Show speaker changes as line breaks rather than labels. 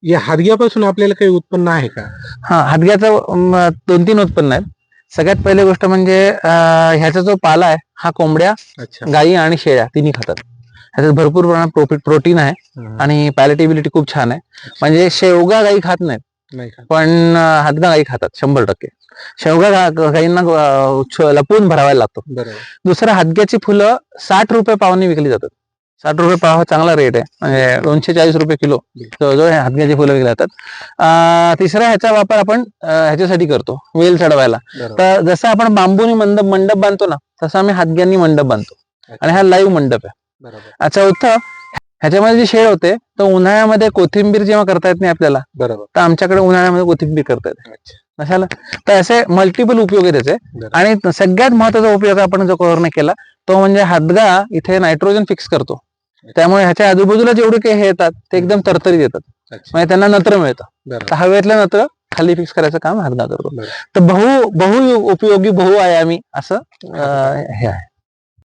या हादग्यापासून आपल्याला काही उत्पन्न आहे का?
हा, हादग्याचं 2-3 उत्पन्न आहेत. सगळ्यात पहिली गोष्ट म्हणजे ह्याचा जो पाला आहे हा कोंबड्या,
अच्छा.
गायी आणि शेळ्या तिन्ही खातात. ह्याच्यात भरपूर प्रमाणात प्रोटीन आहे आणि पॅलेटेबिलिटी खूप छान आहे. म्हणजे शेवगा गायी खात नाहीत,
नाही का?
पण हादगा गायी खातात 100%. शेवगा गायींना लपवून भरावायला लागतो.
बरोबर.
दुसरं, हादग्याची फुलं 60 रुपये पावाने विकली जातात. 60 रुपये पाव हा चांगला रेट आहे, म्हणजे 240 रुपये किलो जवळजवळ हादग्याची फुलं विकली जातात. तिसरा, ह्याचा वापर आपण ह्याच्यासाठी करतो, वेल चढवायला. तर जसं आपण बांबूनी मंडप बांधतो ना, तसं आम्ही हादग्यांनी मंडप बांधतो आणि हा लाईव्ह मंडप आहे. चौथं, ह्याच्यामध्ये जे शेड होते तर उन्हाळ्यामध्ये कोथिंबीर जेव्हा करता येत नाही आपल्याला,
बरोबर,
तर आमच्याकडे उन्हाळ्यामध्ये कोथिंबीर करता येते. कशाला? तर असे मल्टिपल उपयोग आहे त्याचे. आणि सगळ्यात महत्वाचा उपयोग आपण जो कव्हर केला तो म्हणजे हादगा इथे नायट्रोजन फिक्स करतो. त्यामुळे ह्याच्या आजूबाजूला जेवढे काही हे येतात ते एकदम तरतरीत येतात, म्हणजे त्यांना नत्र मिळतं. तर हवेतलं नत्र खाली फिक्स करायचं काम हादगा करतो. तर बहु उपयोगी बहुआयामी असं हे आहे.